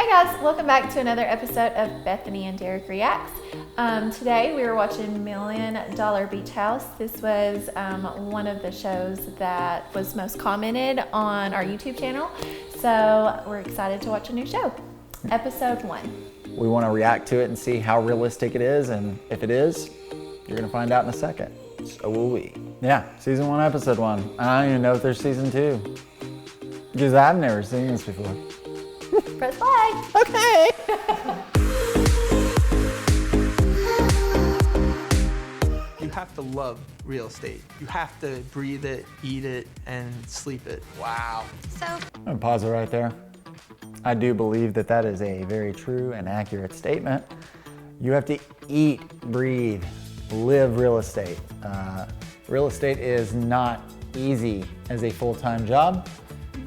Hi guys, welcome back to another episode of Bethany and Derek Reacts. Today we were watching $1 Million Beach House. This was one of the shows that was most commented on our YouTube channel. So we're excited to watch a new show. Episode 1. We want to react to it and see how realistic it is, and if it is, you're going to find out in a second. So will we. Yeah, season 1, episode 1. I don't even know if there's season 2. Because I've never seen this before. Press play. Okay. You have to love real estate. You have to breathe it, eat it, and sleep it. Wow. I'm going to pause it right there. I do believe that that is a very true and accurate statement. You have to eat, breathe, live real estate. Real estate is not easy as a full-time job,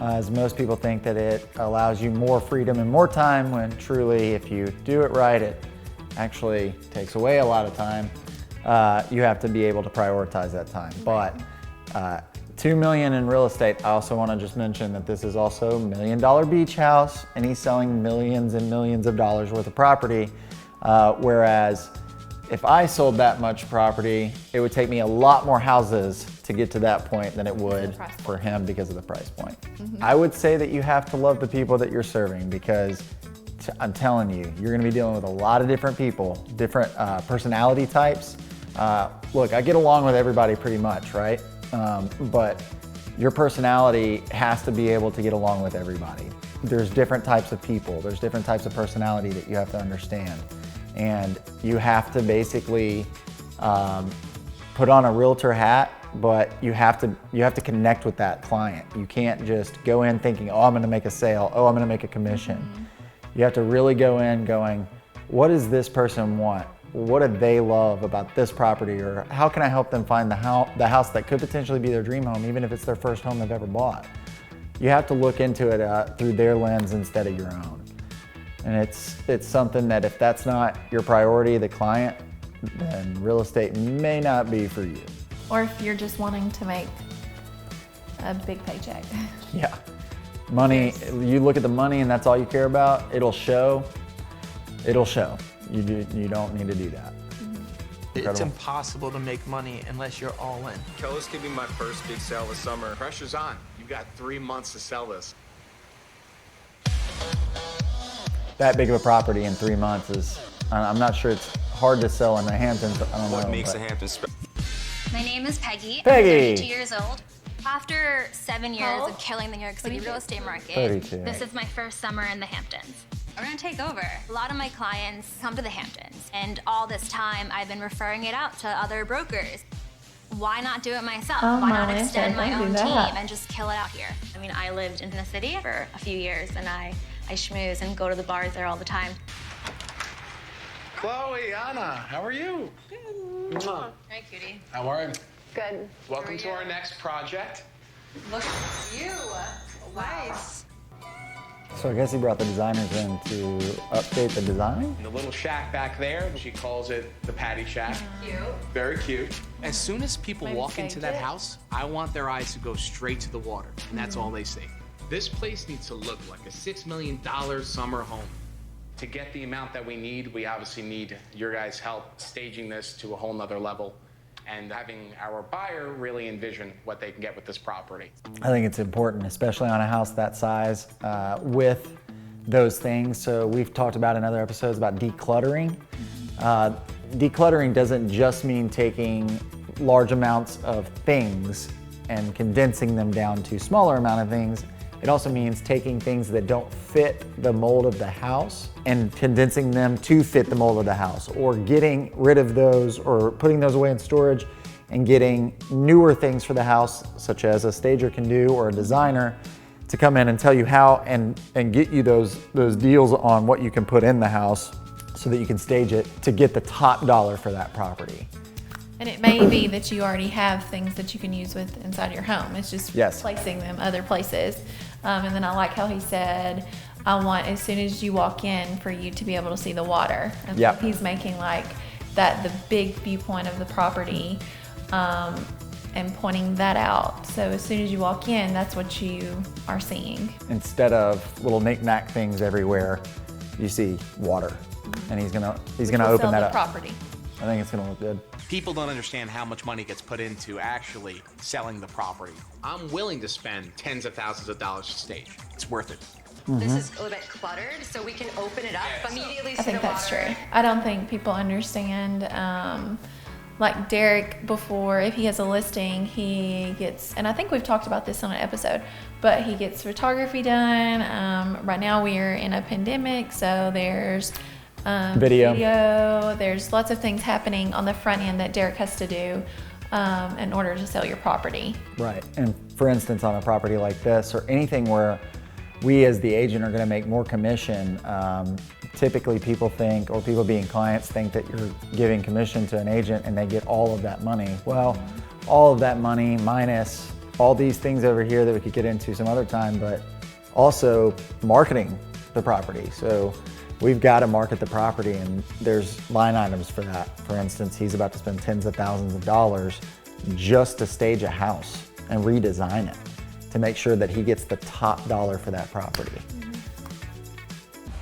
as most people think that it allows you more freedom and more time, when truly, if you do it right, it actually takes away a lot of time. You have to be able to prioritize that time. But $2 million in real estate. I also want to just mention that this is also $1 Million Beach House, and he's selling millions and millions of dollars worth of property. Whereas if I sold that much property, it would take me a lot more houses to get to that point than it would for him because of the price point. I would say that you have to love the people that you're serving, because I'm telling you, you're gonna be dealing with a lot of different people, different personality types. Look, I get along with everybody pretty much, right? But your personality has to be able to get along with everybody. There's different types of people. There's different types of personality that you have to understand. And you have to basically put on a realtor hat, but you have to connect with that client. You can't just go in thinking, oh, I'm gonna make a sale, oh, I'm gonna make a commission. You have to really go in going, what does this person want? What do they love about this property? Or how can I help them find the house that could potentially be their dream home, even if it's their first home they've ever bought? You have to look into it through their lens instead of your own. And it's something that if that's not your priority, the client, then real estate may not be for you. Or if you're just wanting to make a big paycheck. Yeah. Money, you look at the money and that's all you care about, it'll show. It'll show. You don't need to do that. It's impossible to make money unless you're all in. Kellis could be my first big sale this summer. Pressure's on. You've got 3 months to sell this. That big of a property in 3 months is, I'm not sure, it's hard to sell in the Hamptons. I don't know. What makes the Hamptons special? My name is Peggy. Peggy. I'm 32 years old. After 7 years of killing the New York City real estate market, 32. this is my first summer in the Hamptons. We're gonna take over. A lot of my clients come to the Hamptons, and all this time I've been referring it out to other brokers. Why not do it myself? Oh, Why not extend my own team that. and just kill it out here? I mean, I lived in the city for a few years, and I schmooze and go to the bars there all the time. Chloe, Anna, how are you? Hi, cutie. How are you? Good. Welcome to our next project. Look at you. Nice. So I guess he brought the designers in to update the design? The little shack back there, she calls it the Patty Shack. Cute. Very cute. As soon as people Maybe walk into stage that it. house, I want their eyes to go straight to the water, and that's all they see. This place needs to look like a $6 million summer home. To get the amount that we need, we obviously need your guys' help staging this to a whole nother level and having our buyer really envision what they can get with this property. I think it's important, especially on a house that size, with those things. So we've talked about in other episodes about decluttering. Decluttering doesn't just mean taking large amounts of things and condensing them down to smaller amount of things. It also means taking things that don't fit the mold of the house and condensing them to fit the mold of the house, or getting rid of those or putting those away in storage and getting newer things for the house, such as a stager can do or a designer, to come in and tell you how and get you those deals on what you can put in the house so that you can stage it to get the top dollar for that property. And it may be that you already have things that you can use with inside your home. It's just placing them other places. And then I like how he said, I want, as soon as you walk in, for you to be able to see the water. And so he's making like that the big viewpoint of the property and pointing that out. So as soon as you walk in, that's what you are seeing. Instead of little knick-knack things everywhere, you see water. And he's gonna open that up. Property. I think it's gonna look good. People don't understand how much money gets put into actually selling the property. I'm willing to spend tens of thousands of dollars to stage. It's worth it. This is a little bit cluttered, so we can open it up, immediately I see think the that's water. true. I don't think people understand, like Derek before, if he has a listing, he gets, and I think we've talked about this on an episode, but he gets photography done. Right now we are in a pandemic, so there's Video. There's lots of things happening on the front end that Derek has to do in order to sell your property. Right, and for instance, on a property like this, or anything where we as the agent are gonna make more commission, typically people think, or people being clients think that you're giving commission to an agent and they get all of that money. Well, all of that money minus all these things over here that we could get into some other time, but also marketing the property. So we've got to market the property, and there's line items for that. For instance, he's about to spend tens of thousands of dollars just to stage a house and redesign it to make sure that he gets the top dollar for that property.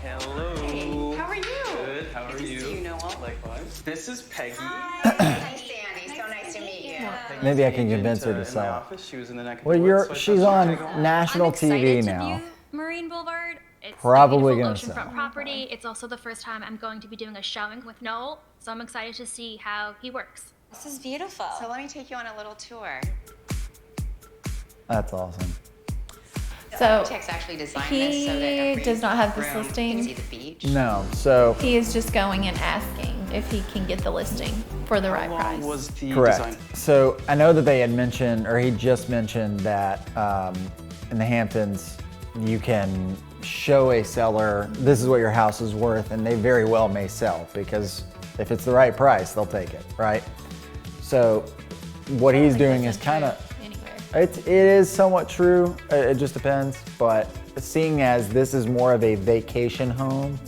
Hello. Hey, how are you? Good. How are Good to you? see you, Noel. Likewise. This is Peggy. Hi, Sandy. So nice to meet you. Maybe I can Agent, convince her to in my sell. office. She was in the neck of Well, the woods, so I she's thought on she'd go. national I'm excited TV to now. view Marine Boulevard. It's Probably a gonna beautiful sell. oceanfront property. It's also the first time I'm going to be doing a showing with Noel, so I'm excited to see how he works. This is beautiful. So let me take you on a little tour. That's awesome. The So architects actually designed this so that he every does not have this room listing. can see the beach. No, so He is just going and asking if he can get the listing for the right How long price. was the correct. design? So I know that they had mentioned, or he just mentioned that in the Hamptons, you can show a seller, this is what your house is worth, and they very well may sell, because if it's the right price, they'll take it, right? So what he's doing is kind of, Anywhere. it is somewhat true, it just depends, but seeing as this is more of a vacation home,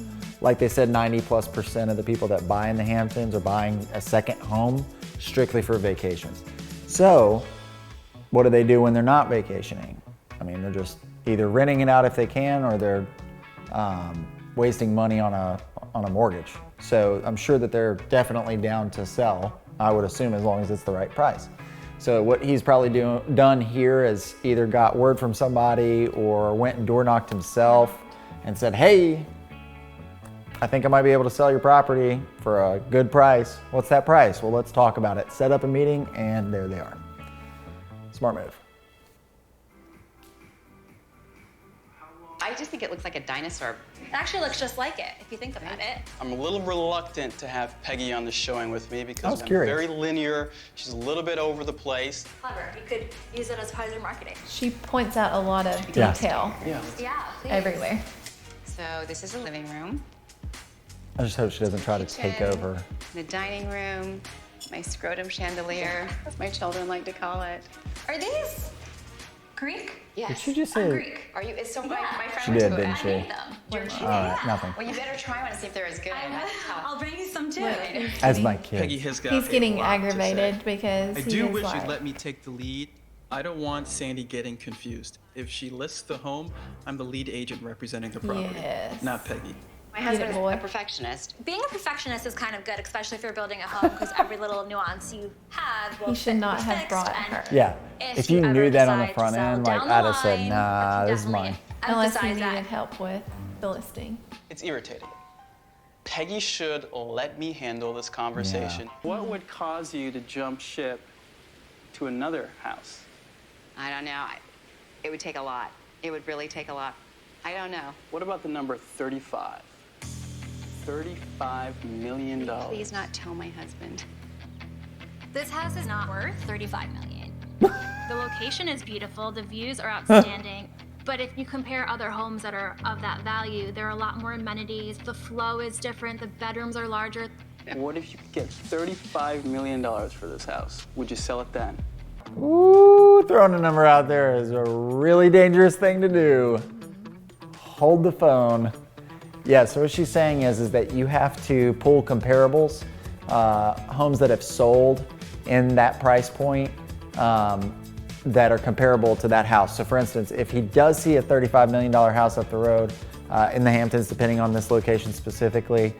like they said, 90+% of the people that buy in the Hamptons are buying a second home strictly for vacations. So what do they do when they're not vacationing? I mean, they're just either renting it out if they can, or they're wasting money on a mortgage. So I'm sure that they're definitely down to sell, I would assume, as long as it's the right price. So what he's probably done here is either got word from somebody or went and door knocked himself and said, hey, I think I might be able to sell your property for a good price. What's that price? Well, let's talk about it. Set up a meeting, and there they are. Smart move. I just think it looks like a dinosaur. It actually looks just like it, if you think about it. I'm a little reluctant to have Peggy on the showing with me I because was I'm curious. very linear. She's a little bit over the place. Clever. You could use it as part of your marketing. She points out a lot of Yeah. detail Yeah. Yeah, please. everywhere. So this is a living room. I just hope she doesn't try to take Kitchen, over. The dining room, my scrotum chandelier, as my children like to call it. Are these Greek? Yes. Did she just I'm say? Greek. Are you? It's so my friend She went did, to didn't it. she? I made them. You're All right, nothing. Well, you better try one and see if they're as good. That's tough. I'll bring you some too. As my kid. Peggy has got He's a getting lot to say. aggravated because I he do is wish like, you'd let me take the lead. I don't want Sandy getting confused. If she lists the home, I'm the lead agent representing the property, Yes. not Peggy. My husband's boy. a perfectionist. Being a perfectionist is kind of good, especially if you're building a home, because every little nuance you have will He should fit- not be have fixed, brought and her. Yeah. If you ever knew that on the decide to front sell end, like down the I'd have said, line, nah, you this is definitely mine. Unless he emphasize needed that. help with the listing. It's irritating. Peggy should let me handle this conversation. What would cause you to jump ship to another house? I don't know. It would take a lot. It would really take a lot. I don't know. What about the number 35? $35 million. Please not tell my husband. This house is not worth $35 million. The location is beautiful, the views are outstanding, but if you compare other homes that are of that value, there are a lot more amenities, the flow is different, the bedrooms are larger. What if you could get $35 million for this house? Would you sell it then? Ooh, throwing a number out there is a really dangerous thing to do. Hold the phone. Yeah, so what she's saying is that you have to pull comparables, homes that have sold in that price point, that are comparable to that house. So for instance, if he does see a $35 million house up the road in the Hamptons, depending on this location specifically,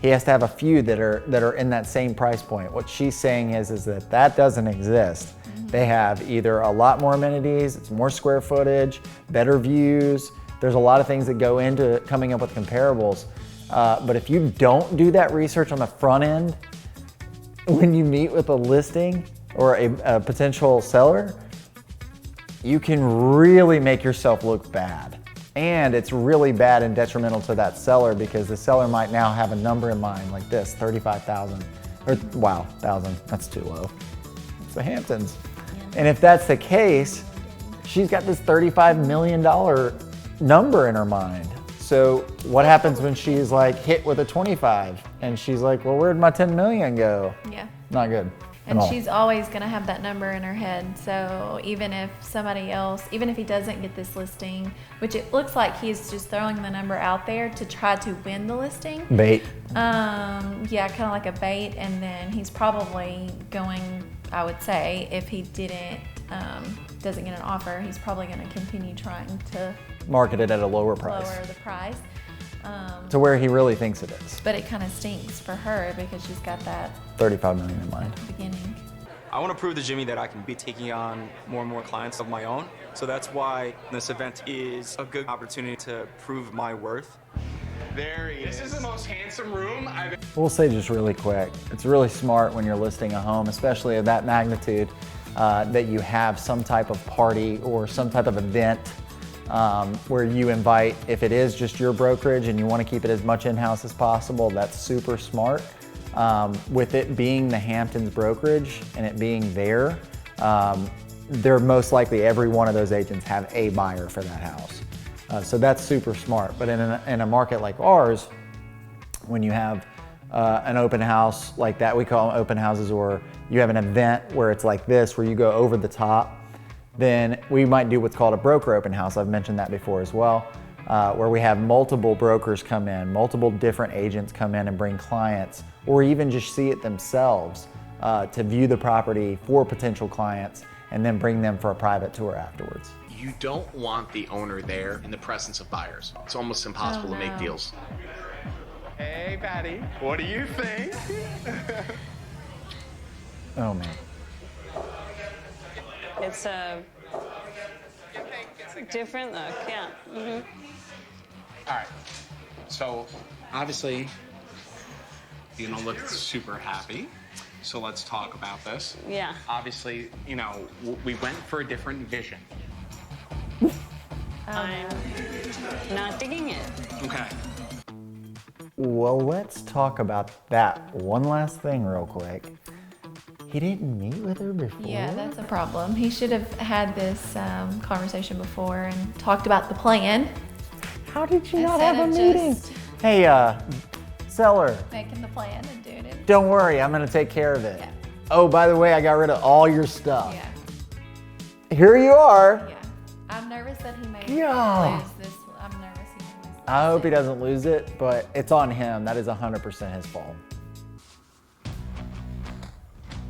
he has to have a few that are in that same price point. What she's saying is that doesn't exist. They have either a lot more amenities, it's more square footage, better views. There's a lot of things that go into coming up with comparables. But if you don't do that research on the front end, when you meet with a listing or a potential seller, you can really make yourself look bad. And it's really bad and detrimental to that seller because the seller might now have a number in mind like this, 35,000, or wow, 1,000, that's too low. It's the Hamptons. And if that's the case, she's got this $35 million number in her mind. So what happens when she's like hit with a 25 and she's like, well, where'd my 10 million go? Yeah. Not good. And she's always going to have that number in her head. So even if somebody else, even if he doesn't get this listing, which it looks like he's just throwing the number out there to try to win the listing. Bait. Yeah, kind of like a bait. And then he's probably going, I would say, if he doesn't get an offer, he's probably going to continue trying to market it at a lower price. Lower the price. To where he really thinks it is. But it kind of stinks for her because she's got that 35 million in mind. at the beginning. I want to prove to Jimmy that I can be taking on more and more clients of my own. So that's why this event is a good opportunity to prove my worth. There he is. This is the most handsome room I've... We'll say just really quick, it's really smart when you're listing a home, especially of that magnitude, that you have some type of party or some type of event where you invite, if it is just your brokerage and you want to keep it as much in-house as possible, that's super smart. With it being the Hamptons brokerage and it being there, they're most likely every one of those agents have a buyer for that house. So that's super smart. But in a market like ours, when you have an open house like that, we call them open houses, or you have an event where it's like this, where you go over the top, then we might do what's called a broker open house. I've mentioned that before as well, where we have multiple brokers come in, multiple different agents come in and bring clients, or even just see it themselves to view the property for potential clients and then bring them for a private tour afterwards. You don't want the owner there in the presence of buyers. It's almost impossible to make deals. Hey, Patty, what do you think? Oh man. It's different look, yeah. Mm-hmm. All right, so obviously you don't look super happy, so let's talk about this. Yeah. Obviously, you know, we went for a different vision. I'm not digging it. Okay. Well, let's talk about that one last thing real quick. He didn't meet with her before? Yeah, that's a problem. He should have had this conversation before and talked about the plan. How did you not have a meeting? Hey, seller. Making the plan and doing it. Don't worry, I'm gonna take care of it. Yeah. Oh, by the way, I got rid of all your stuff. Yeah. Here you are. Yeah. I'm nervous that he may Yeah. lose this. I'm nervous he may lose this. I hope he doesn't lose it, but it's on him. That is 100% his fault.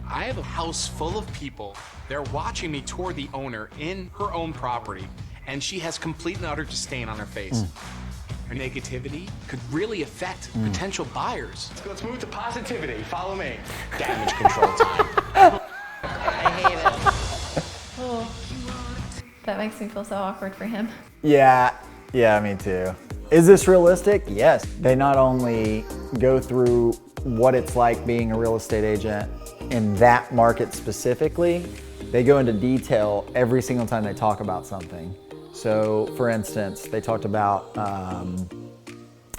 I have a house full of people. They're watching me tour the owner in her own property, and she has complete and utter disdain on her face. Her negativity could really affect potential buyers. Let's move to positivity. Follow me. Damage control time. I hate it. Oh, that makes me feel so awkward for him. Yeah, me too. Is this realistic? Yes. They not only go through what it's like being a real estate agent in that market specifically, they go into detail every single time they talk about something. So for instance, they talked about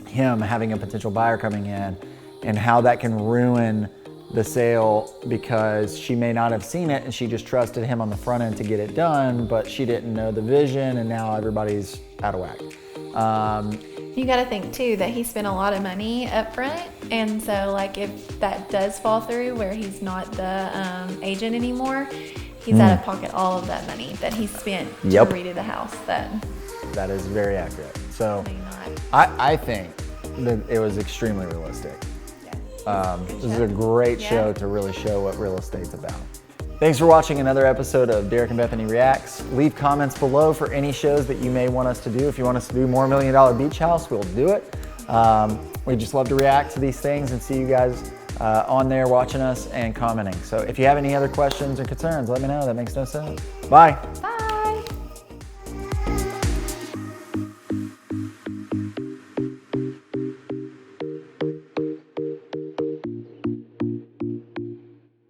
him having a potential buyer coming in and how that can ruin the sale because she may not have seen it and she just trusted him on the front end to get it done, but she didn't know the vision and now everybody's out of whack. You got to think too that he spent a lot of money up front, and so like if that does fall through where he's not the agent anymore, he's out of pocket all of that money that he spent to redo the house. That is very accurate. So I think that it was extremely realistic. This is a great show to really show what real estate's about. Thanks for watching another episode of Derek and Bethany Reacts. Leave comments below for any shows that you may want us to do. If you want us to do more $1 Million Beach House, we'll do it. We just love to react to these things and see you guys on there watching us and commenting. So if you have any other questions or concerns, let me know. That makes no sense. Bye. Bye.